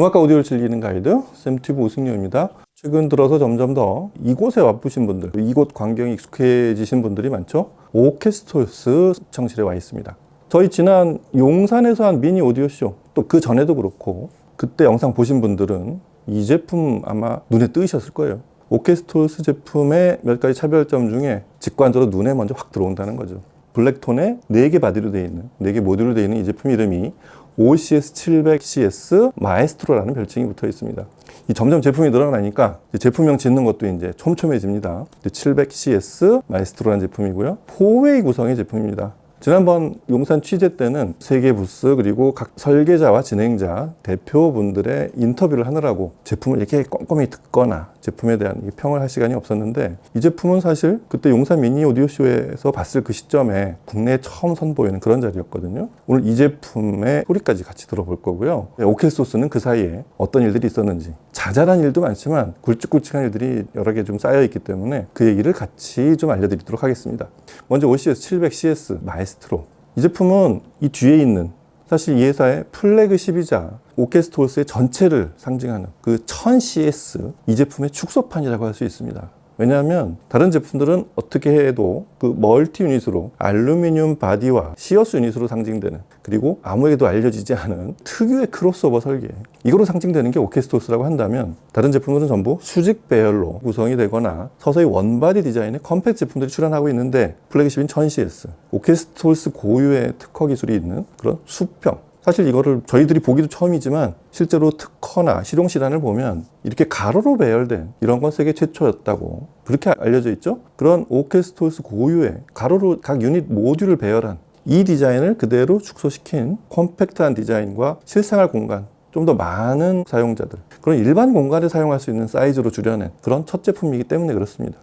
음악과 오디오를 즐기는 가이드 샘튜브 우승료입니다. 최근 들어서 점점 더 이곳에 와보신 분들, 이곳 광경이 익숙해지신 분들이 많죠. 오케스톨스 시청실에 와 있습니다. 저희 지난 용산에서 한 미니 오디오쇼, 또 그 전에도 그렇고 그때 영상 보신 분들은 이 제품 아마 눈에 띄셨을 거예요. 오케스톨스 제품의 몇 가지 차별점 중에 직관적으로 눈에 먼저 확 들어온다는 거죠. 블랙톤에 4개 바디로 되어 있는, 4개 모듈로 되어 있는 이 제품 이름이 OCS700CS 마에스트로라는 별칭이 붙어 있습니다. 점점 제품이 늘어나니까 제품명 짓는 것도 이제 촘촘해집니다. 700CS 마에스트로라는 제품이고요. 4웨이 구성의 제품입니다. 지난번 용산 취재 때는 3개 부스 그리고 각 설계자와 진행자, 대표분들의 인터뷰를 하느라고 제품을 이렇게 꼼꼼히 듣거나 제품에 대한 평을 할 시간이 없었는데, 이 제품은 사실 그때 용산 미니 오디오쇼에서 봤을 그 시점에 국내에 처음 선보이는 그런 자리였거든요. 오늘 이 제품의 소리까지 같이 들어볼 거고요. 오케스토스는 그 사이에 어떤 일들이 있었는지, 자잘한 일도 많지만 굵직굵직한 일들이 여러 개 좀 쌓여있기 때문에 그 얘기를 같이 좀 알려드리도록 하겠습니다. 먼저 OCS700CS 마에스트로. 이 제품은 이 뒤에 있는, 사실 이 회사의 플래그십이자 오케스톨스의 전체를 상징하는 그 1000CS, 이 제품의 축소판이라고 할 수 있습니다. 왜냐하면 다른 제품들은 어떻게 해도 그 멀티 유닛으로 알루미늄 바디와 시어스 유닛으로 상징되는, 그리고 아무에게도 알려지지 않은 특유의 크로스오버 설계, 이거로 상징되는 게 오케스톨스라고 한다면, 다른 제품들은 전부 수직 배열로 구성이 되거나 서서히 원바디 디자인의 컴팩트 제품들이 출현하고 있는데, 플래그십인 1000CS, 오케스톨스 고유의 특허 기술이 있는 그런 수평, 사실 이거를 저희들이 보기도 처음이지만 실제로 특허나 실용실안을 보면 이렇게 가로로 배열된 이런 건 세계 최초였다고 그렇게 알려져 있죠. 그런 오케스톨스 고유의 가로로 각 유닛 모듈을 배열한 이 디자인을 그대로 축소시킨 컴팩트한 디자인과 실생활 공간, 좀 더 많은 사용자들, 그런 일반 공간에 사용할 수 있는 사이즈로 줄여낸 그런 첫 제품이기 때문에 그렇습니다.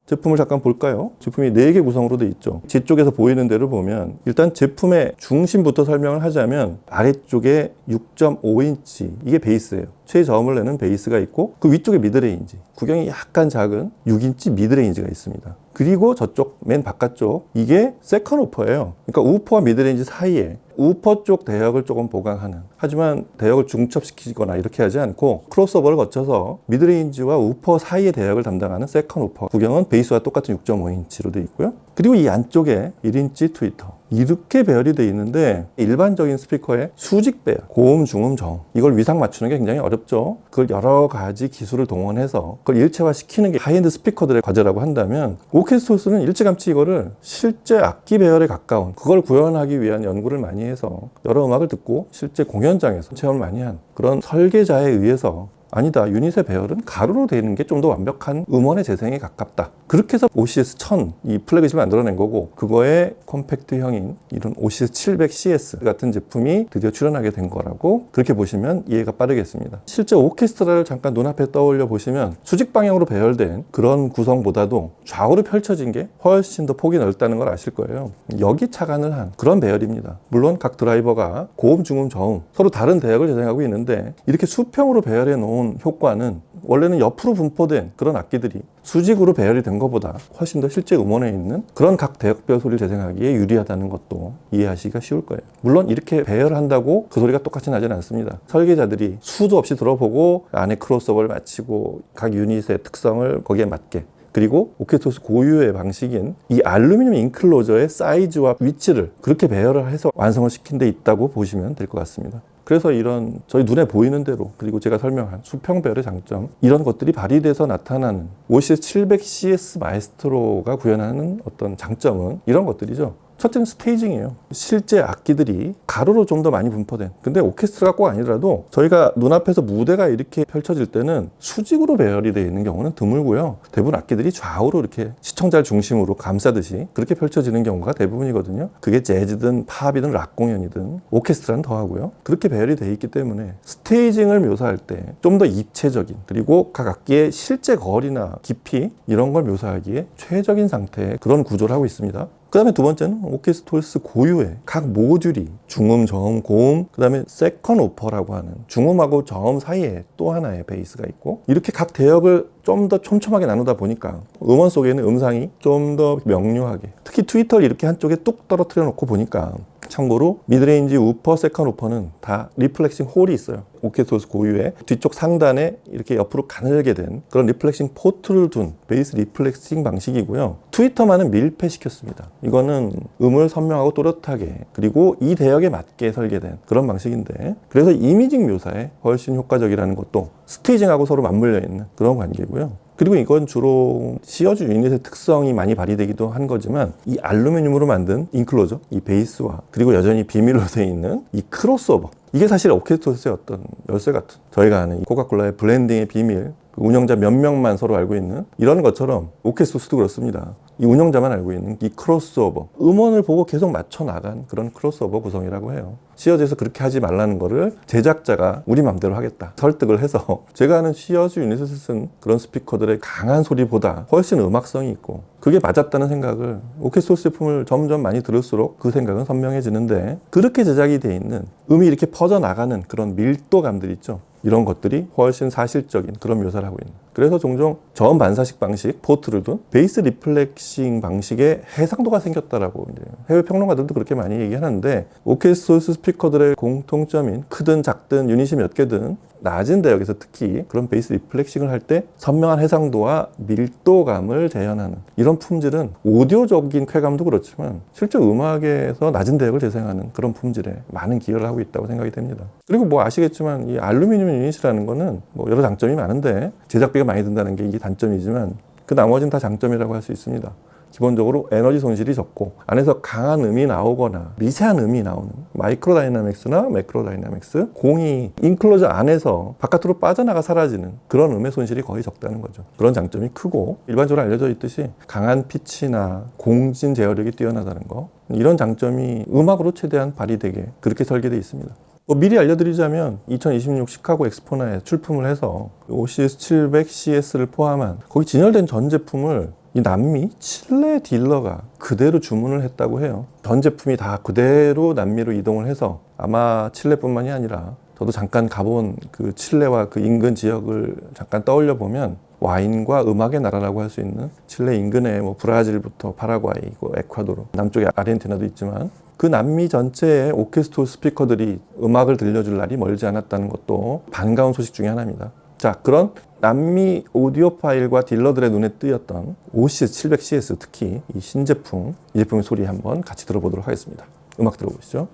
제품을 잠깐 볼까요? 제품이 4개 구성으로 되어 있죠. 뒤쪽에서 보이는 대로 보면 일단 제품의 중심부터 설명을 하자면, 아래쪽에 6.5인치 이게 베이스예요. 최저음을 내는 베이스가 있고, 그 위쪽에 미드레인지, 구경이 약간 작은 6인치 미드레인지가 있습니다. 그리고 저쪽 맨 바깥쪽 이게 세컨 우퍼예요. 그러니까 우퍼와 미드레인지 사이에 우퍼 쪽 대역을 조금 보강하는, 하지만 대역을 중첩시키거나 이렇게 하지 않고 크로스오버를 거쳐서 미드레인지와 우퍼 사이의 대역을 담당하는 세컨 우퍼, 구경은 베이스와 똑같은 6.5인치로 되어 있고요. 그리고 이 안쪽에 1인치 트위터, 이렇게 배열이 되어 있는데, 일반적인 스피커의 수직 배열, 고음, 중음, 저음, 이걸 위상 맞추는 게 굉장히 어렵죠. 그걸 여러 가지 기술을 동원해서 그걸 일체화시키는 게 하이엔드 스피커들의 과제라고 한다면, 오케스톨스는 일찌감치 이거를 실제 악기 배열에 가까운 그걸 구현하기 위한 연구를 많이 해서 여러 음악을 듣고 실제 공연장에서 체험을 많이 한 그런 설계자에 의해서, 아니다, 유닛의 배열은 가로로 되는 게 좀 더 완벽한 음원의 재생에 가깝다, 그렇게 해서 OCS1000 이 플래그십을 만들어낸 거고, 그거의 컴팩트형인 이런 OCS700CS 같은 제품이 드디어 출현하게 된 거라고 그렇게 보시면 이해가 빠르겠습니다. 실제 오케스트라를 잠깐 눈앞에 떠올려 보시면 수직 방향으로 배열된 그런 구성보다도 좌우로 펼쳐진 게 훨씬 더 폭이 넓다는 걸 아실 거예요. 여기 착안을 한 그런 배열입니다. 물론 각 드라이버가 고음, 중음, 저음 서로 다른 대역을 재생하고 있는데, 이렇게 수평으로 배열해 놓은 효과는 원래는 옆으로 분포된 그런 악기들이 수직으로 배열이 된 것보다 훨씬 더 실제 음원에 있는 그런 각 대역별 소리를 재생하기에 유리하다는 것도 이해하시기가 쉬울 거예요. 물론 이렇게 배열한다고 그 소리가 똑같이 나지는 않습니다. 설계자들이 수도 없이 들어보고 안에 크로스오버를 맞추고 각 유닛의 특성을 거기에 맞게, 그리고 오케스톨스 고유의 방식인 이 알루미늄 인클로저의 사이즈와 위치를 그렇게 배열을 해서 완성을 시킨 데 있다고 보시면 될 것 같습니다. 그래서 이런 저희 눈에 보이는 대로, 그리고 제가 설명한 수평 배열의 장점, 이런 것들이 발휘돼서 나타나는 OCS700CS 마에스트로가 구현하는 어떤 장점은 이런 것들이죠. 첫째는 스테이징이에요. 실제 악기들이 가로로 좀 더 많이 분포된, 근데 오케스트라가 꼭 아니더라도 저희가 눈앞에서 무대가 이렇게 펼쳐질 때는 수직으로 배열이 되어 있는 경우는 드물고요. 대부분 악기들이 좌우로 이렇게 시청자를 중심으로 감싸듯이 그렇게 펼쳐지는 경우가 대부분이거든요. 그게 재즈든 팝이든 락 공연이든 오케스트라는 더하고요. 그렇게 배열이 되어 있기 때문에 스테이징을 묘사할 때 좀 더 입체적인, 그리고 각 악기의 실제 거리나 깊이 이런 걸 묘사하기에 최적인 상태의 그런 구조를 하고 있습니다. 그 다음에 두 번째는 오케스톨스 고유의 각 모듈이 중음, 저음, 고음, 그 다음에 세컨 우퍼라고 하는 중음하고 저음 사이에 또 하나의 베이스가 있고, 이렇게 각 대역을 좀 더 촘촘하게 나누다 보니까 음원 속에는 음상이 좀 더 명료하게, 특히 트위터를 이렇게 한쪽에 뚝 떨어뜨려 놓고 보니까 참고로 미드레인지 우퍼, 세컨 우퍼는 다 리플렉싱 홀이 있어요. 오케스토스 고유의 뒤쪽 상단에 이렇게 옆으로 가늘게 된 그런 리플렉싱 포트를 둔 베이스 리플렉싱 방식이고요. 트위터만은 밀폐시켰습니다. 이거는 음을 선명하고 또렷하게 그리고 이 대역에 맞게 설계된 그런 방식인데, 그래서 이미징 묘사에 훨씬 효과적이라는 것도 스테이징하고 서로 맞물려 있는 그런 관계고요. 그리고 이건 주로 시어즈 유닛의 특성이 많이 발휘되기도 한 거지만, 이 알루미늄으로 만든 인클로저, 이 베이스와 그리고 여전히 비밀로 되어 있는 이 크로스오버, 이게 사실 오케스토스의 어떤 열쇠 같은, 저희가 아는 이 코카콜라의 블렌딩의 비밀, 운영자 몇 명만 서로 알고 있는 이런 것처럼 오케스토스도 그렇습니다. 이 운영자만 알고 있는 이 크로스오버, 음원을 보고 계속 맞춰 나간 그런 크로스오버 구성이라고 해요. 시어즈에서 그렇게 하지 말라는 거를 제작자가 우리 맘대로 하겠다 설득을 해서, 제가 아는 시어즈 유닛에서 쓴 그런 스피커들의 강한 소리보다 훨씬 음악성이 있고 그게 맞았다는 생각을, 오케스토스 제품을 점점 많이 들을수록 그 생각은 선명해지는데, 그렇게 제작이 돼 있는 음이 이렇게 퍼져나가는 그런 밀도감들 있죠. 이런 것들이 훨씬 사실적인 그런 묘사를 하고 있는, 그래서 종종 저음반사식 방식, 포트를 둔 베이스 리플렉싱 방식의 해상도가 생겼다라고 이제 해외 평론가들도 그렇게 많이 얘기하는데, 오케스토스 스피커들의 공통점인 크든 작든 유닛이 몇 개든 낮은 대역에서 특히 그런 베이스 리플렉싱을 할 때 선명한 해상도와 밀도감을 재현하는 이런 품질은 오디오적인 쾌감도 그렇지만 실제 음악에서 낮은 대역을 재생하는 그런 품질에 많은 기여를 하고 있다고 생각이 됩니다. 그리고 뭐 아시겠지만 이 알루미늄 유닛이라는 거는 뭐 여러 장점이 많은데, 제작비가 많이 든다는 게 이게 단점이지만 그 나머지는 다 장점이라고 할 수 있습니다. 기본적으로 에너지 손실이 적고 안에서 강한 음이 나오거나 미세한 음이 나오는 마이크로 다이나믹스나 매크로 다이나믹스, 공이 인클로저 안에서 바깥으로 빠져나가 사라지는 그런 음의 손실이 거의 적다는 거죠. 그런 장점이 크고, 일반적으로 알려져 있듯이 강한 피치나 공진 제어력이 뛰어나다는 거, 이런 장점이 음악으로 최대한 발휘되게 그렇게 설계되어 있습니다. 미리 알려드리자면 2026 시카고 엑스포나에 출품을 해서 OCS 700CS를 포함한 거기 진열된 전 제품을 이 남미 칠레 딜러가 그대로 주문을 했다고 해요. 전 제품이 다 그대로 남미로 이동을 해서, 아마 칠레뿐만이 아니라 저도 잠깐 가본 그 칠레와 그 인근 지역을 잠깐 떠올려 보면 와인과 음악의 나라라고 할 수 있는 칠레 인근에 뭐 브라질부터 파라과이, 에콰도르, 남쪽에 아르헨티나도 있지만 그 남미 전체의 오케스토스 스피커들이 음악을 들려줄 날이 멀지 않았다는 것도 반가운 소식 중에 하나입니다. 자, 그런 남미 오디오 파일과 딜러들의 눈에 띄었던 OCS 700CS, 특히 이 신제품, 이 제품의 소리 한번 같이 들어보도록 하겠습니다. 음악 들어보시죠.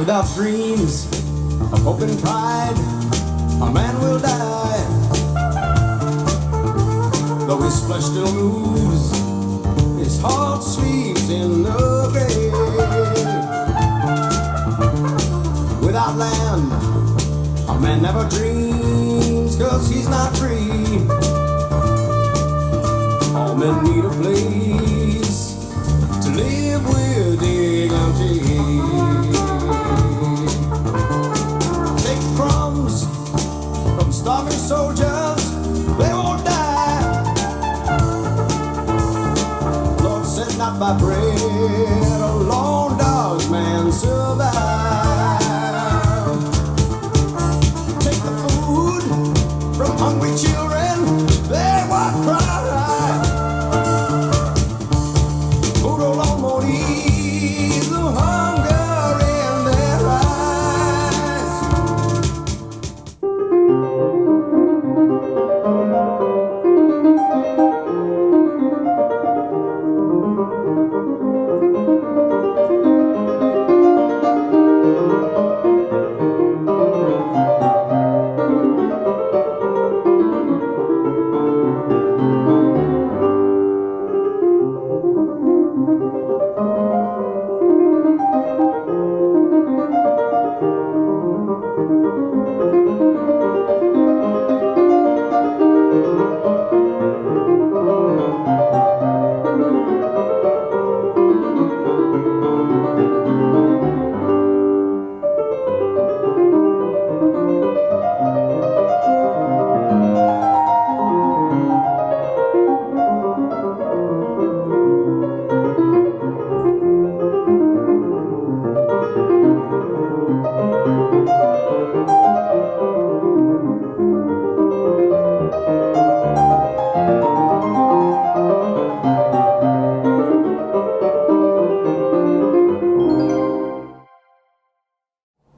Without dreams of hope and pride, a man will die. Though his flesh still moves, his heart sleeps in the grave. Without land, a man never dreams, 'cause he's not free. All men need a place to live with dignity. Take crumbs from starving soldiers, they won't die. Lord said not by bread alone does man survive. Take the food from hungry children, they won't cry. Food alone won't ease the hunger in their eyes.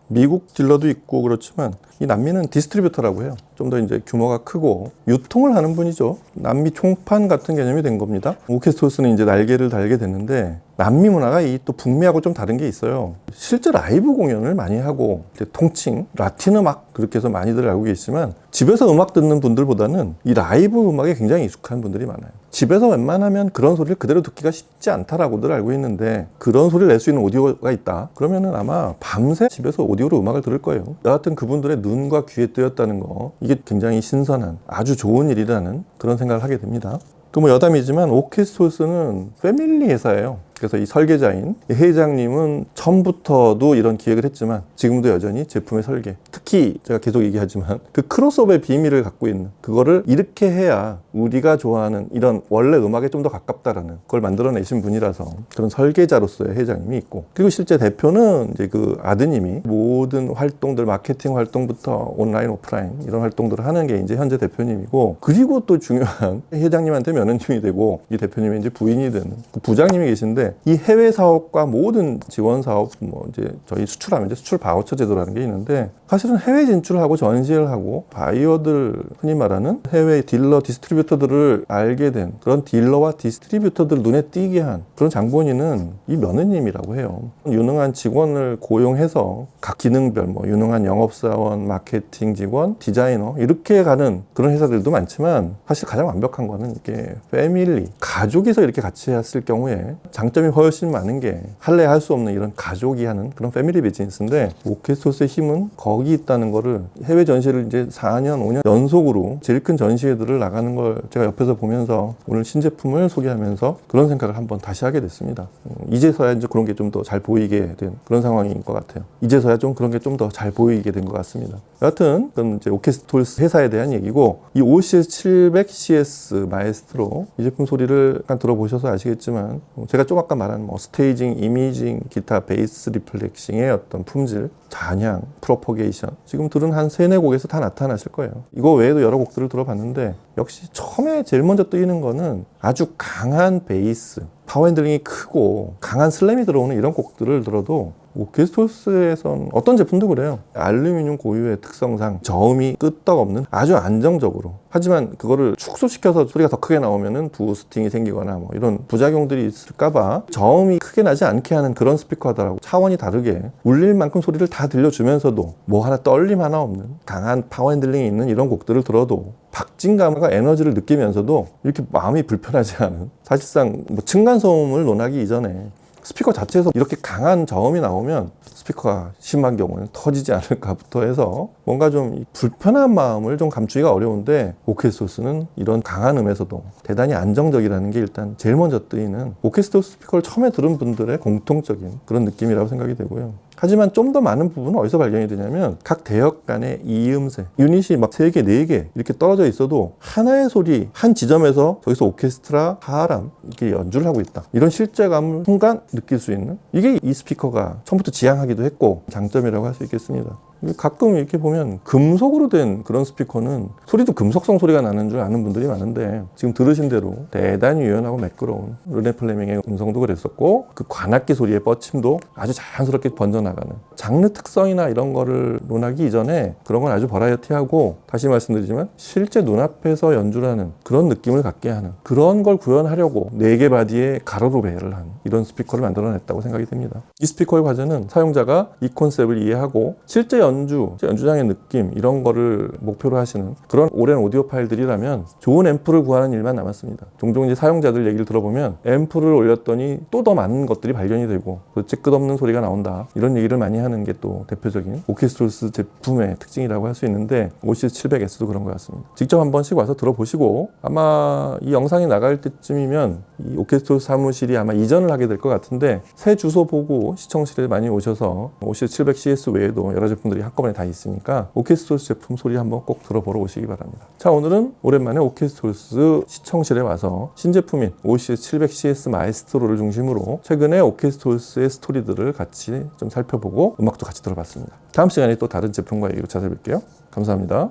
미국 딜러도 있고 그렇지만 이 남미는 디스트리뷰터라고 해요. 좀 더 이제 규모가 크고 유통을 하는 분이죠. 남미 총판 같은 개념이 된 겁니다. 오케스토스는 이제 날개를 달게 됐는데 남미 문화가 이 또 북미하고 좀 다른 게 있어요. 실제 라이브 공연을 많이 하고 이제 통칭 라틴 음악 그렇게 해서 많이들 알고 계시지만 집에서 음악 듣는 분들보다는 이 라이브 음악에 굉장히 익숙한 분들이 많아요. 집에서 웬만하면 그런 소리를 그대로 듣기가 쉽지 않다라고들 알고 있는데 그런 소리를 낼 수 있는 오디오가 있다. 그러면은 아마 밤새 집에서 오디오로 음악을 들을 거예요. 여하튼 그분들의 눈과 귀에 뜨였다는 거 이게 굉장히 신선한 아주 좋은 일이라는 그런 생각을 하게 됩니다. 또 뭐 여담이지만 오케스토스는 패밀리 회사예요. 그래서 이 설계자인 이 회장님은 처음부터도 이런 기획을 했지만 지금도 여전히 제품의 설계, 특히 제가 계속 얘기하지만 그 크로스오버의 비밀을 갖고 있는 그거를 이렇게 해야 우리가 좋아하는 이런 원래 음악에 좀 더 가깝다라는 그걸 만들어내신 분이라서 그런 설계자로서의 회장님이 있고, 그리고 실제 대표는 이제 그 아드님이 모든 활동들, 마케팅 활동부터 온라인, 오프라인 이런 활동들을 하는 게 이제 현재 대표님이고, 그리고 또 중요한 회장님한테 며느님이 되고 이 대표님의 이제 부인이 되는 그 부장님이 계신데, 이 해외 사업과 모든 지원 사업, 뭐 이제 저희 수출하면 이제 수출 바우처 제도라는 게 있는데, 사실은 해외 진출하고 전시를 하고 바이어들, 흔히 말하는 해외 딜러, 디스트리뷰터들을 알게 된 그런 딜러와 디스트리뷰터들 눈에 띄게 한 그런 장본인은 이 며느님이라고 해요. 유능한 직원을 고용해서 각 기능별, 뭐 유능한 영업사원, 마케팅 직원, 디자이너 이렇게 가는 그런 회사들도 많지만, 사실 가장 완벽한 거는 이게 패밀리, 가족에서 이렇게 같이 했을 경우에 장점이 훨씬 많은 게 할래 할 수 없는 이런 가족이 하는 그런 패밀리 비즈니스인데, 오케스토스의 힘은 거기 있다는 거를 해외 전시를 이제 4년, 5년 연속으로 제일 큰 전시회들을 나가는 걸 제가 옆에서 보면서 오늘 신제품을 소개하면서 그런 생각을 한번 다시 하게 됐습니다. 이제서야 이제 그런 게 좀 더 잘 보이게 된 그런 상황인 것 같아요. 이제서야 좀 그런 게 좀 더 잘 보이게 된 것 같습니다. 여하튼 그건 이제 오케스토스 회사에 대한 얘기고, 이 OCS700CS 마에스트로 이 제품 소리를 약간 들어보셔서 아시겠지만, 제가 좀 아까 말한 뭐 스테이징, 이미징, 기타, 베이스 리플렉싱의 어떤 품질, 잔향, 프로포게이션, 지금 들은 한 3-4곡에서 다 나타나실 거예요. 이거 외에도 여러 곡들을 들어봤는데 역시 처음에 제일 먼저 뜨이는 거는 아주 강한 베이스, 파워 핸들링이 크고 강한 슬램이 들어오는 이런 곡들을 들어도 오케스트로스에선 어떤 제품도 그래요. 알루미늄 고유의 특성상 저음이 끄떡없는 아주 안정적으로, 하지만 그거를 축소시켜서 소리가 더 크게 나오면은 부스팅이 생기거나 뭐 이런 부작용들이 있을까봐 저음이 크게 나지 않게 하는 그런 스피커들하고 차원이 다르게 울릴 만큼 소리를 다 들려주면서도 뭐 하나 떨림 하나 없는 강한 파워 핸들링이 있는 이런 곡들을 들어도 박진감과 에너지를 느끼면서도 이렇게 마음이 불편하지 않은, 사실상 뭐 층간소음을 논하기 이전에 스피커 자체에서 이렇게 강한 저음이 나오면 스피커가 심한 경우는 터지지 않을까부터 해서 뭔가 좀 불편한 마음을 좀 감추기가 어려운데, 오케스트로스는 이런 강한 음에서도 대단히 안정적이라는 게 일단 제일 먼저 뜨이는 오케스트로스 스피커를 처음에 들은 분들의 공통적인 그런 느낌이라고 생각이 되고요. 하지만 좀 더 많은 부분은 어디서 발견이 되냐면 각 대역 간의 이음새 유닛이 막 3개, 4개 이렇게 떨어져 있어도 하나의 소리 한 지점에서 저기서 오케스트라 하람 이렇게 연주를 하고 있다, 이런 실제감을 순간 느낄 수 있는, 이게 이 스피커가 처음부터 지향하기도 했고 장점이라고 할 수 있겠습니다. 가끔 이렇게 보면 금속으로 된 그런 스피커는 소리도 금속성 소리가 나는 줄 아는 분들이 많은데, 지금 들으신 대로 대단히 유연하고 매끄러운 르네 플레밍의 음성도 그랬었고, 그 관악기 소리의 뻗침도 아주 자연스럽게 번져나가는, 장르 특성이나 이런 거를 논하기 이전에 그런 건 아주 버라이어티하고, 다시 말씀드리지만 실제 눈앞에서 연주를 하는 그런 느낌을 갖게 하는, 그런 걸 구현하려고 4개 바디에 가로로 배열을 한 이런 스피커를 만들어냈다고 생각이 됩니다. 이 스피커의 과제는 사용자가 이 컨셉을 이해하고 실제 연주장의 느낌 이런 거를 목표로 하시는 그런 오랜 오디오 파일들이라면 좋은 앰프를 구하는 일만 남았습니다. 종종 이제 사용자들 얘기를 들어보면 앰프를 올렸더니 또 더 많은 것들이 발견이 되고 도대체 끝없는 소리가 나온다, 이런 얘기를 많이 하는 게 또 대표적인 오케스트로스 제품의 특징이라고 할 수 있는데, OCS700S도 그런 것 같습니다. 직접 한 번씩 와서 들어보시고, 아마 이 영상이 나갈 때쯤이면 이 오케스트로스 사무실이 아마 이전을 하게 될 것 같은데, 새 주소 보고 시청실에 많이 오셔서 OCS700CS 외에도 여러 제품들이 한꺼번에 다 있으니까 오케스트로스 제품 소리 한번 꼭 들어보러 오시기 바랍니다. 자, 오늘은 오랜만에 오케스트로스 시청실에 와서 신제품인 OCS700CS 마에스트로를 중심으로 최근에 오케스트로스의 스토리들을 같이 좀 살펴보고 음악도 같이 들어봤습니다. 다음 시간에 또 다른 제품과 얘기로 찾아뵐게요. 감사합니다.